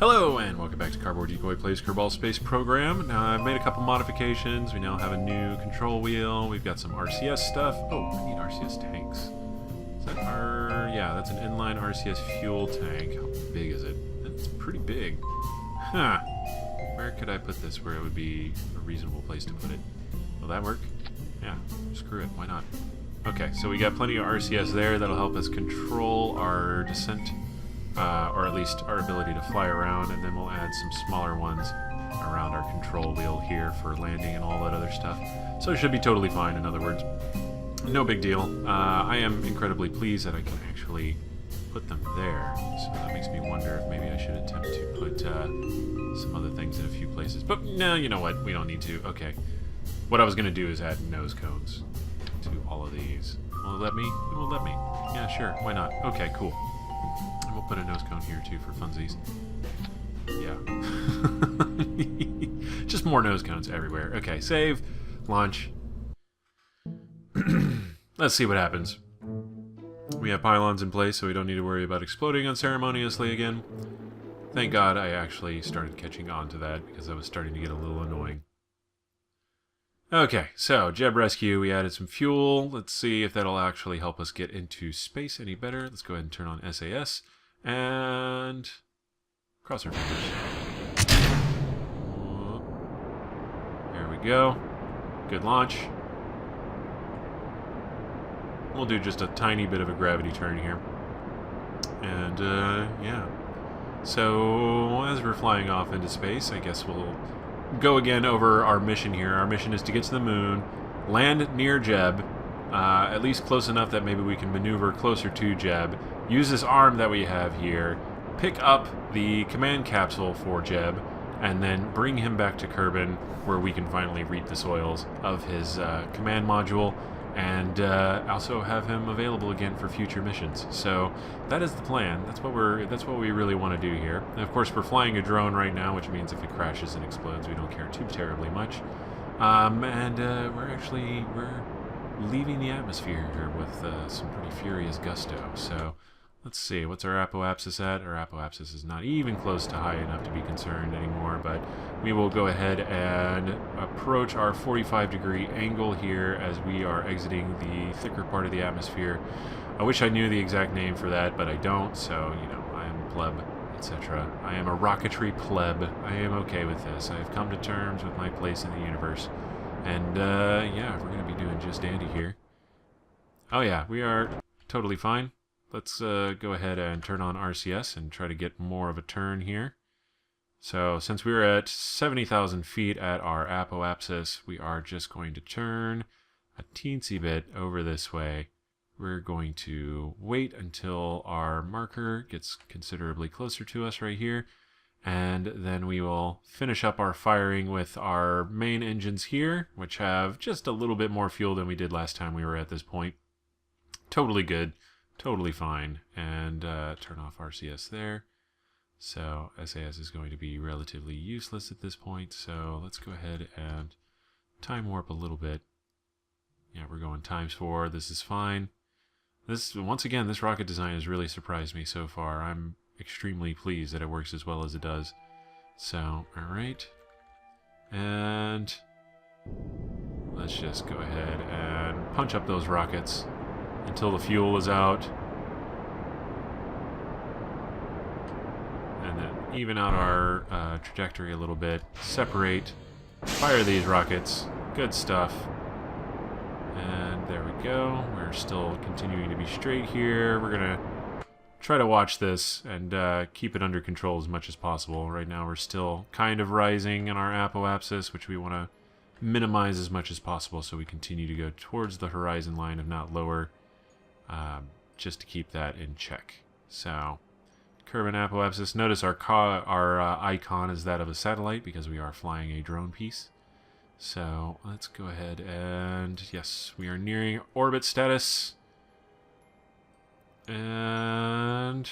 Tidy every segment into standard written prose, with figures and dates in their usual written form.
Hello, and welcome back to Cardboard Decoy Plays Kerbal Space Program. Now, I've made a couple modifications. We now have a new control wheel. We've got some RCS stuff. Oh, I need RCS tanks. Is that our... Yeah, that's an inline RCS fuel tank. How big is it? It's pretty big. Huh. Where could I put this where it would be a reasonable place to put it? Will that work? Yeah, screw it. Why not? Okay, so we got plenty of RCS there. That'll help us control our descent. Or at least our ability to fly around, and then we'll add some smaller ones around our control wheel here for landing and all that other stuff. So it should be totally fine, in other words. No big deal. I am incredibly pleased that I can actually put them there. So that makes me wonder if maybe I should attempt to put some other things in a few places. But no, you know what? We don't need to. Okay. What I was going to do is add nose cones to all of these. Will it let me? It will let me. Yeah, sure. Why not? Okay, cool. We'll put a nose cone here too for funsies. Yeah. Just more nose cones everywhere. Okay, save, launch. Let's see what happens. We have pylons in place, so we don't need to worry about exploding unceremoniously again. Thank God I actually started catching on to that, because that was starting to get a little annoying. Okay, so Jeb Rescue, we added some fuel. Let's see if that'll actually help us get into space any better. Let's go ahead and turn on SAS. And cross our fingers. There we go. Good launch. We'll do just a tiny bit of a gravity turn here. And, yeah. So, as we're flying off into space, I guess we'll go again over our mission here. Our mission is to get to the moon, land near Jeb, at least close enough that maybe we can maneuver closer to Jeb, use this arm that we have here, pick up the command capsule for Jeb, and then bring him back to Kerbin, where we can finally reap the soils of his command module, and also have him available again for future missions. So that is the plan. That's what we really want to do here. And of course, we're flying a drone right now, which means if it crashes and explodes, we don't care too terribly much. We're leaving the atmosphere here with some pretty furious gusto. So let's see, what's our apoapsis at? Our apoapsis is not even close to high enough to be concerned anymore, but we will go ahead and approach our 45-degree angle here as we are exiting the thicker part of the atmosphere. I wish I knew the exact name for that, but I don't, so, you know, I am a pleb, etc. I am a rocketry pleb. I am okay with this. I have come to terms with my place in the universe. And, yeah, we're going to be doing just dandy here. Oh yeah, we are totally fine. Let's go ahead and turn on RCS and try to get more of a turn here. So since we're at 70,000 feet at our apoapsis, we are just going to turn a teensy bit over this way. We're going to wait until our marker gets considerably closer to us right here, and then we will finish up our firing with our main engines here, which have just a little bit more fuel than we did last time we were at this point. Totally good. Totally fine. And turn off RCS there. So SAS is going to be relatively useless at this point. So let's go ahead and time warp a little bit. Yeah, we're going ×4. This is fine. Once again, this rocket design has really surprised me so far. I'm extremely pleased that it works as well as it does. So, alright. And let's just go ahead and punch up those rockets until the fuel is out. And then even out our trajectory a little bit. Separate. Fire these rockets. Good stuff. And there we go. We're still continuing to be straight here. We're going to try to watch this and keep it under control as much as possible. Right now we're still kind of rising in our apoapsis, which we want to minimize as much as possible so we continue to go towards the horizon line, if not lower, just to keep that in check. So, Kerbin apoapsis. Notice our icon is that of a satellite because we are flying a drone piece. So, let's go ahead and, yes, we are nearing orbit status. And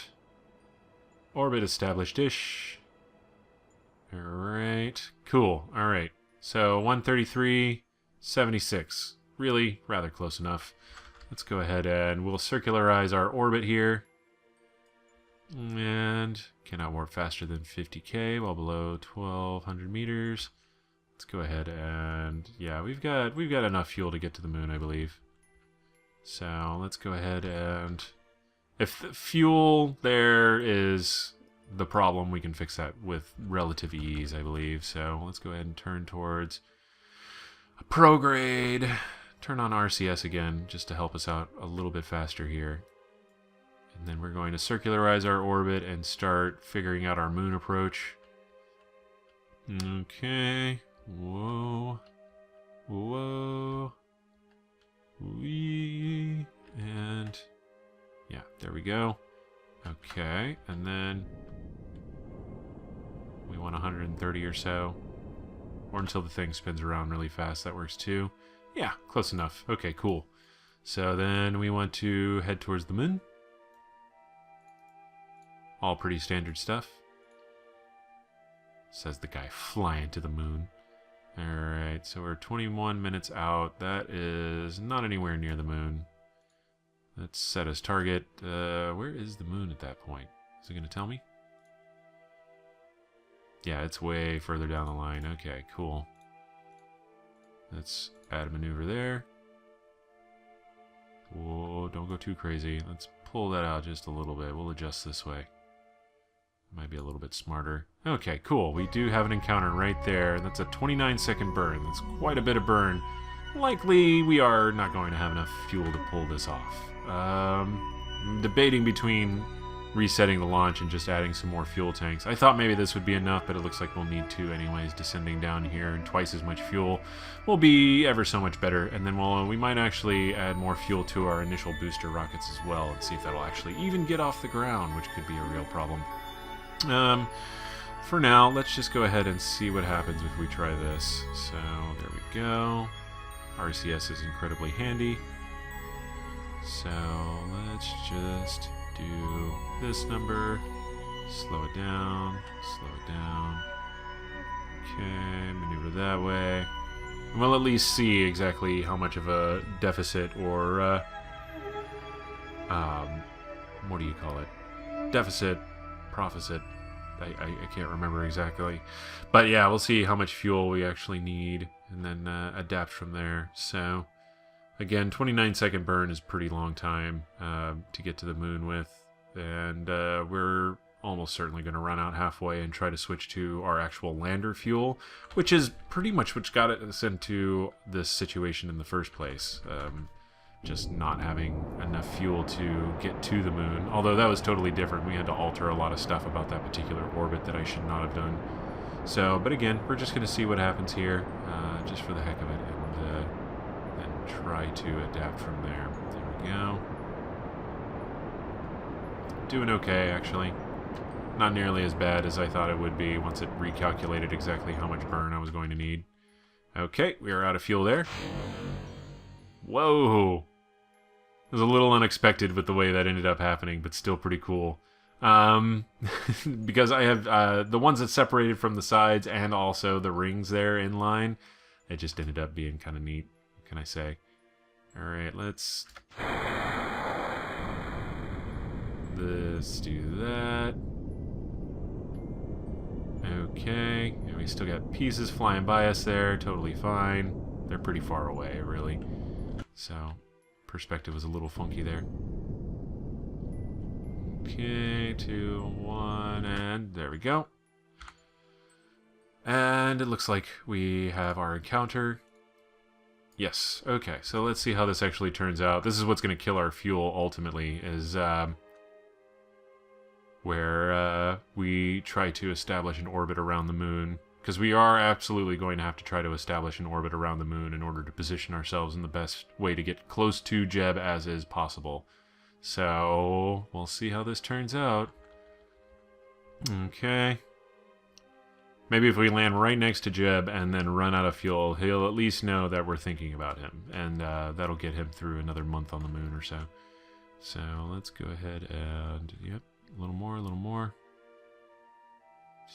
orbit established-ish. Alright, cool. Alright, so 133.76. Really, rather close enough. Let's go ahead and we'll circularize our orbit here. And cannot warp faster than 50k while below 1200 meters. Let's go ahead and yeah, we've got enough fuel to get to the moon, I believe. So let's go ahead and if the fuel there is the problem, we can fix that with relative ease, I believe. So let's go ahead and turn towards a prograde. Turn on RCS again, just to help us out a little bit faster here. And then we're going to circularize our orbit and start figuring out our moon approach. Okay. Whoa. Whoa. Wee. And yeah, there we go. Okay, and then we want 130 or so. Or until the thing spins around really fast, that works too. Yeah, close enough. Okay, cool. So then we want to head towards the moon. All pretty standard stuff. Says the guy flying to the moon. Alright, so we're 21 minutes out. That is not anywhere near the moon. Let's set as target. Where is the moon at that point? Is it going to tell me? Yeah, it's way further down the line. Okay, cool. Let's add a maneuver there. Whoa, don't go too crazy. Let's pull that out just a little bit. We'll adjust this way. Might be a little bit smarter. Okay, cool. We do have an encounter right there. That's a 29-second burn. That's quite a bit of burn. Likely, we are not going to have enough fuel to pull this off. I'm debating between resetting the launch and just adding some more fuel tanks. I thought maybe this would be enough, but it looks like we'll need two anyways. Descending down here and twice as much fuel will be ever so much better. And then we might actually add more fuel to our initial booster rockets as well and see if that'll actually even get off the ground, which could be a real problem. For now, let's just go ahead and see what happens if we try this. So, there we go. RCS is incredibly handy. So, let's just do this number. Slow it down. Slow it down. Okay, maneuver that way. And we'll at least see exactly how much of a deficit or, what do you call it? Deficit, profit. I can't remember exactly. But yeah, we'll see how much fuel we actually need and then adapt from there. So, again, 29-second burn is a pretty long time to get to the moon with. And we're almost certainly going to run out halfway and try to switch to our actual lander fuel, which is pretty much what got us into this situation in the first place. Just not having enough fuel to get to the moon. Although that was totally different. We had to alter a lot of stuff about that particular orbit that I should not have done. So, but again, we're just going to see what happens here, just for the heck of it, and then try to adapt from there. There we go. Doing okay, actually. Not nearly as bad as I thought it would be once it recalculated exactly how much burn I was going to need. Okay, we are out of fuel there. Whoa! It was a little unexpected with the way that ended up happening, but still pretty cool. Because I have the ones that separated from the sides and also the rings there in line, it just ended up being kind of neat. What can I say? Alright, let's do that. Okay, and we still got pieces flying by us there, totally fine. They're pretty far away, really. So, perspective was a little funky there. Okay, 2, 1, and there we go. And it looks like we have our encounter. Yes, okay, so let's see how this actually turns out. This is what's going to kill our fuel, ultimately, is where we try to establish an orbit around the moon. Because we are absolutely going to have to try to establish an orbit around the moon in order to position ourselves in the best way to get close to Jeb as is possible. So, we'll see how this turns out. Okay. Maybe if we land right next to Jeb and then run out of fuel, he'll at least know that we're thinking about him. And that'll get him through another month on the moon or so. So, let's go ahead and, yep, a little more, a little more.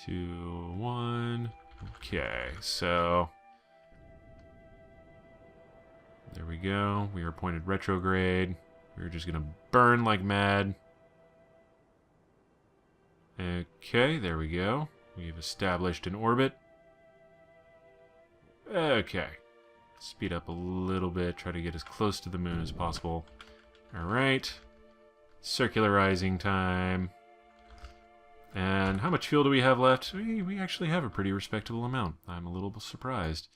2, 1. Okay, so there we go. We are pointed retrograde. We're just gonna burn like mad. Okay, there we go. We've established an orbit. Okay. Speed up a little bit, try to get as close to the moon as possible. Alright. Circularizing time. And how much fuel do we have left? We actually have a pretty respectable amount. I'm a little surprised.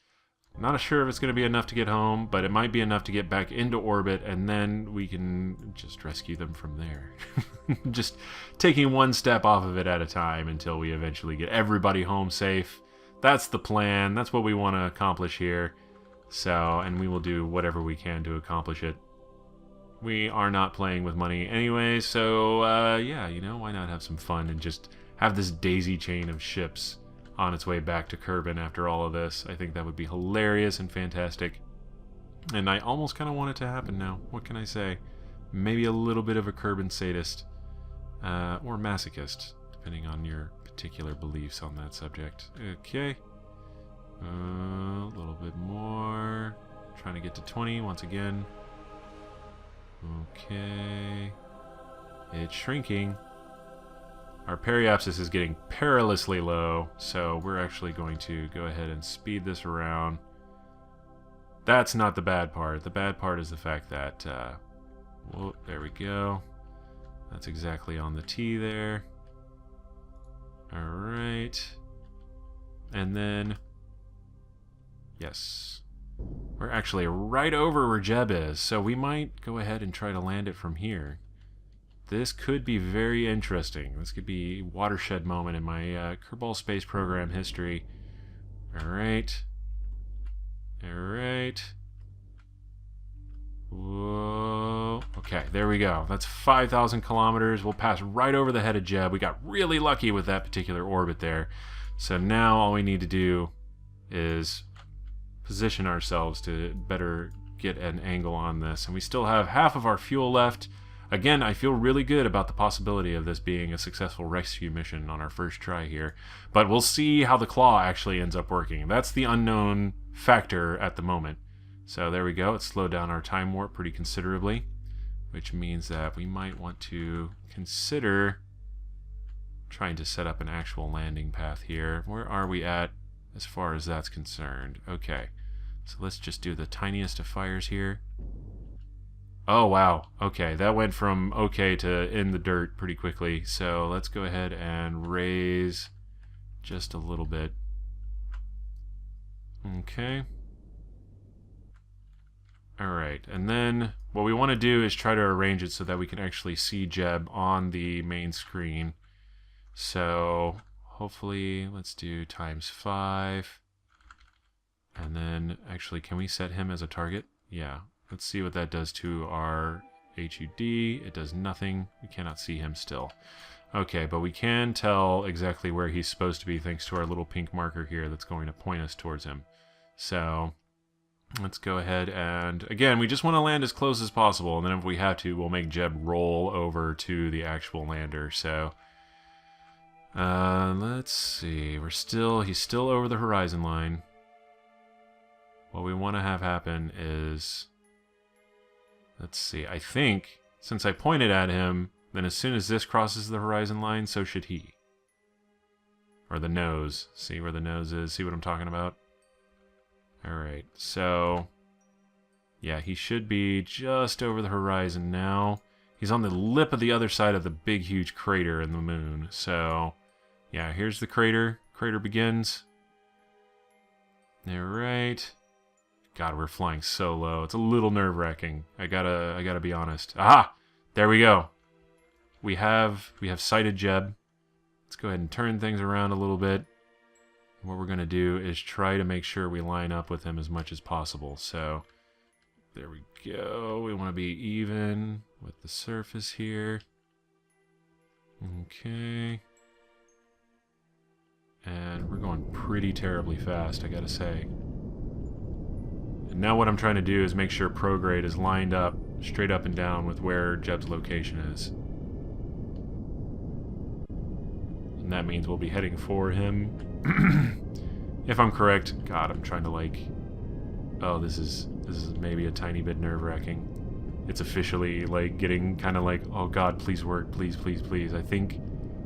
Not sure if it's going to be enough to get home, but it might be enough to get back into orbit, and then we can just rescue them from there. Just taking one step off of it at a time until we eventually get everybody home safe. That's the plan. That's what we want to accomplish here. So, and we will do whatever we can to accomplish it. We are not playing with money anyway, so yeah, you know, why not have some fun and just have this daisy chain of ships on its way back to Kerbin after all of this. I think that would be hilarious and fantastic. And I almost kind of want it to happen now. What can I say? Maybe a little bit of a Kerbin sadist. Or masochist, depending on your particular beliefs on that subject. Okay. A little bit more. Trying to get to 20 once again. Okay. It's shrinking. Our periapsis is getting perilously low, so we're actually going to go ahead and speed this around. That's not the bad part. The bad part is the fact that, whoa, there we go. That's exactly on the T there. Alright. And then, yes. We're actually right over where Jeb is, so we might go ahead and try to land it from here. This could be very interesting. This could be a watershed moment in my Kerbal Space Program history. Alright. Alright. Whoa. Okay, there we go. That's 5,000 kilometers. We'll pass right over the head of Jeb. We got really lucky with that particular orbit there. So now all we need to do is position ourselves to better get an angle on this. And we still have half of our fuel left. Again, I feel really good about the possibility of this being a successful rescue mission on our first try here. But we'll see how the claw actually ends up working. That's the unknown factor at the moment. So there we go. It slowed down our time warp pretty considerably, which means that we might want to consider trying to set up an actual landing path here. Where are we at as far as that's concerned? Okay, so let's just do the tiniest of fires here. Oh, wow. Okay, that went from okay to in the dirt pretty quickly. So let's go ahead and raise just a little bit. Okay. Alright, and then what we want to do is try to arrange it so that we can actually see Jeb on the main screen. So hopefully, let's do ×5. And then, actually, can we set him as a target? Yeah. Let's see what that does to our HUD. It does nothing. We cannot see him still. Okay, but we can tell exactly where he's supposed to be thanks to our little pink marker here that's going to point us towards him. So let's go ahead and, again, we just want to land as close as possible, and then if we have to, we'll make Jeb roll over to the actual lander. So let's see. He's still over the horizon line. What we want to have happen is, let's see, I think, since I pointed at him, then as soon as this crosses the horizon line, so should he. Or the nose. See where the nose is? See what I'm talking about? Alright, so yeah, he should be just over the horizon now. He's on the lip of the other side of the big, huge crater in the moon. So, yeah, here's the crater. Crater begins. Alright. God, we're flying so low. It's a little nerve-wracking. I gotta be honest. Aha! There we go. We have sighted Jeb. Let's go ahead and turn things around a little bit. What we're gonna do is try to make sure we line up with him as much as possible. So there we go. We want to be even with the surface here. Okay. And we're going pretty terribly fast, I gotta say. And now what I'm trying to do is make sure prograde is lined up, straight up and down with where Jeb's location is. And that means we'll be heading for him. If I'm correct. God, I'm trying to like... Oh, this is maybe a tiny bit nerve-wracking. It's officially like getting kind of like, oh God, please work, please, please, please. I think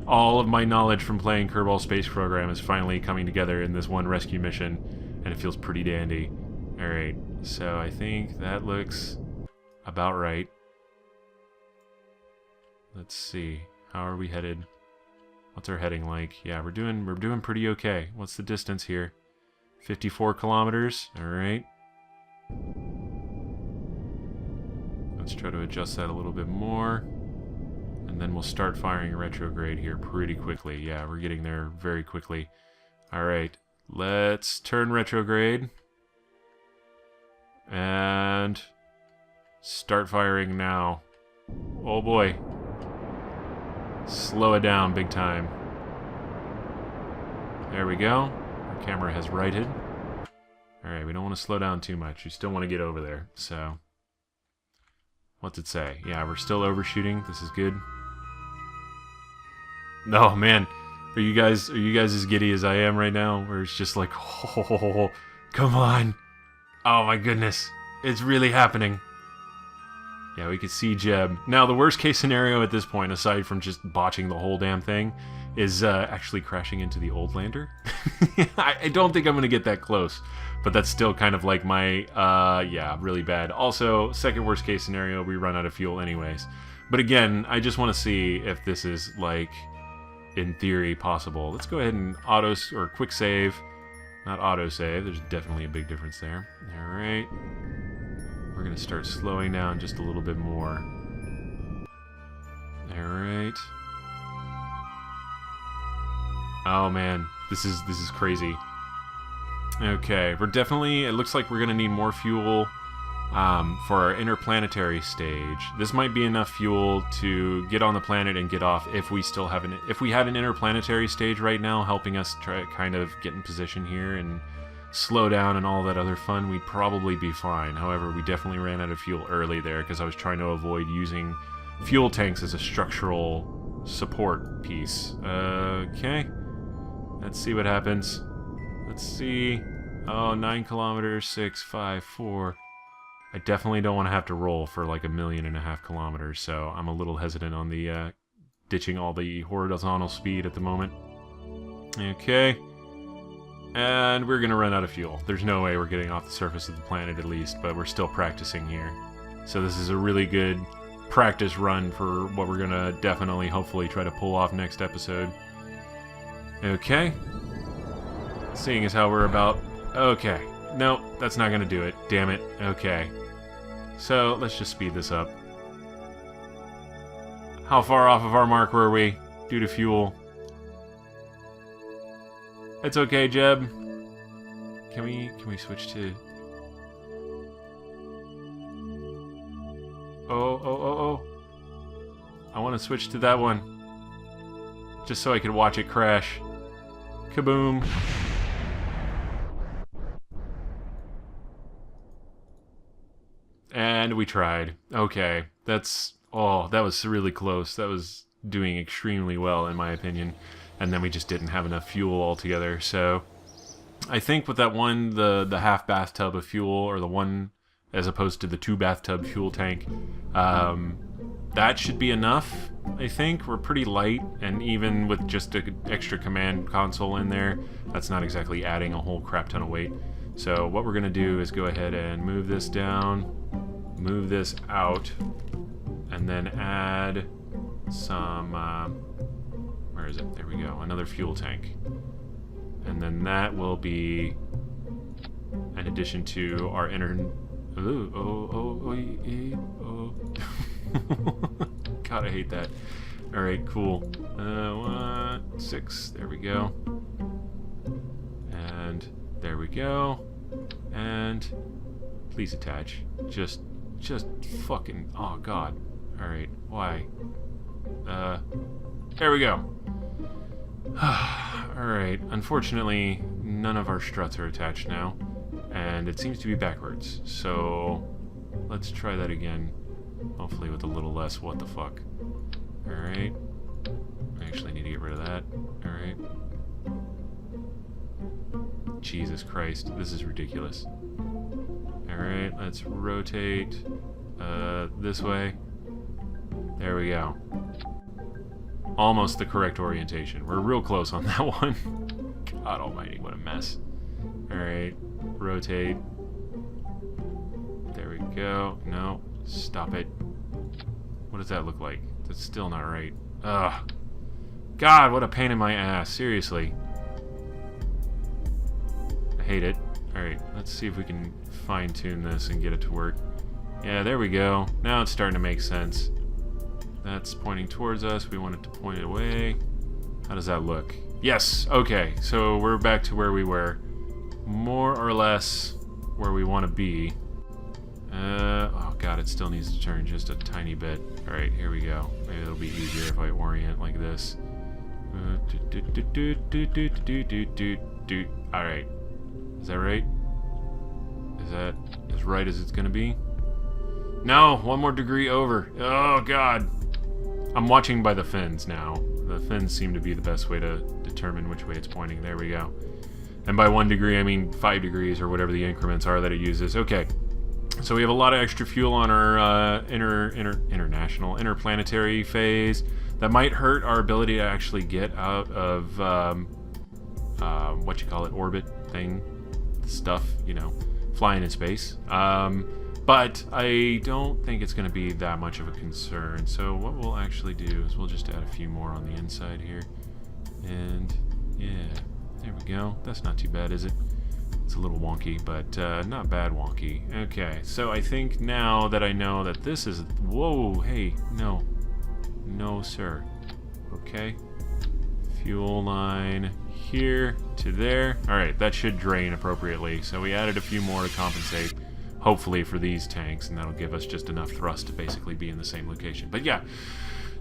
All of my knowledge from playing Kerbal Space Program is finally coming together in this one rescue mission, and it feels pretty dandy. Alright, so I think that looks about right. Let's see. How are we headed? What's our heading like? Yeah, we're doing pretty okay. What's the distance here? 54 kilometers. Alright. Let's try to adjust that a little bit more. And then we'll start firing retrograde here pretty quickly. Yeah, we're getting there very quickly. Alright, let's turn retrograde. And start firing now. Oh boy. Slow it down big time. There we go. Our camera has righted. Alright, we don't want to slow down too much. We still want to get over there, so... What's it say? Yeah, we're still overshooting. This is good. No, man. Are you guys as giddy as I am right now? Where it's just like, oh, come on. Oh my goodness. It's really happening. Yeah, we can see Jeb. Now, the worst case scenario at this point, aside from just botching the whole damn thing, is actually crashing into the old lander. I don't think I'm going to get that close. But that's still kind of like my, yeah, really bad. Also, second worst case scenario, we run out of fuel anyways. But again, I just want to see if this is, like, in theory, possible. Let's go ahead and or quick save. Not auto save. There's definitely a big difference there. Alright. We're going to start slowing down just a little bit more. Alright. Oh man, this is crazy. Okay, we're definitely, it looks like we're going to need more fuel for our interplanetary stage. This might be enough fuel to get on the planet and get off if we still have if we had an interplanetary stage right now helping us try kind of get in position here and slow down and all that other fun, we'd probably be fine. However, we definitely ran out of fuel early there because I was trying to avoid using fuel tanks as a structural support piece. Okay. Let's see what happens. Let's see. Oh, 9 kilometers, 6, 5, 4. I definitely don't want to have to roll for like 1.5 million kilometers, so I'm a little hesitant on the ditching all the horizontal speed at the moment. Okay. And we're going to run out of fuel. There's no way we're getting off the surface of the planet at least, but we're still practicing here. So this is a really good practice run for what we're going to definitely, hopefully, try to pull off next episode. Okay. Seeing as how we're about... Okay. No, that's not going to do it. Damn it. Okay. So, let's just speed this up. How far off of our mark were we? Due to fuel. It's okay, Jeb. Can we switch to... Oh. I want to switch to that one. Just so I could watch it crash. Kaboom. And we tried. Okay. That's... Oh, that was really close. That was doing extremely well, in my opinion. And then we just didn't have enough fuel altogether. So, I think with that one, the half bathtub of fuel, or the one as opposed to the 2 bathtub fuel tank, that should be enough, I think. We're pretty light, and even with just an extra command console in there, that's not exactly adding a whole crap ton of weight. So what we're going to do is go ahead and move this down, move this out, and then add some, where is it? There we go, another fuel tank. And then that will be in addition to our God, I hate that. Alright, cool. 6, there we go. And there we go. And please attach. Just fucking, oh god. Alright, why? There we go. Alright, unfortunately, none of our struts are attached now. And it seems to be backwards. So, let's try that again. Hopefully with a little less what the fuck. Alright. I actually need to get rid of that. Alright. Jesus Christ, this is ridiculous. Alright, let's rotate this way. There we go. almost the correct orientation. We're real close on that one. God almighty, what a mess. Alright, rotate. There we go. No, stop it. What does that look like? That's still not right. Ugh. God, what a pain in my ass. Seriously. I hate it. Alright, let's see if we can fine-tune this and get it to work. Yeah, there we go. Now it's starting to make sense. That's pointing towards us. We want it to point it away. How does that look? Yes! Okay, so we're back to where we were. More or less where we want to be. Oh god, it still needs to turn just a tiny bit. Alright, here we go. Maybe it'll be easier if I orient like this. Alright. Is that right? Is that as right as it's gonna be? No! 1 more degree over. Oh god! I'm watching by the fins now. The fins seem to be the best way to determine which way it's pointing. There we go. And by 1 degree, I mean 5 degrees or whatever the increments are that it uses. Okay. So we have a lot of extra fuel on our interplanetary phase. That might hurt our ability to actually get out of what you call it, orbit thing, stuff, you know, flying in space. But I don't think it's going to be that much of a concern. So what we'll actually do is we'll just add a few more on the inside here, and yeah, there we go. That's not too bad, is it? It's a little wonky, but not bad wonky. Okay, so I think now that I know that this is... Whoa, hey, no. No, sir. Okay. Fuel line here to there. Alright, that should drain appropriately. So we added a few more to compensate, hopefully, for these tanks, and that'll give us just enough thrust to basically be in the same location. But yeah,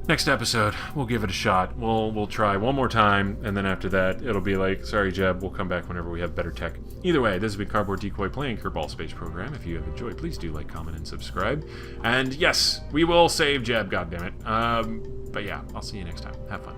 next episode, we'll give it a shot. We'll try one more time, and then after that, it'll be like, sorry, Jeb, we'll come back whenever we have better tech. Either way, this has been Cardboard Decoy playing Kerbal Space Program. If you have enjoyed, please do like, comment, and subscribe. And yes, we will save Jeb, goddammit. But yeah, I'll see you next time. Have fun.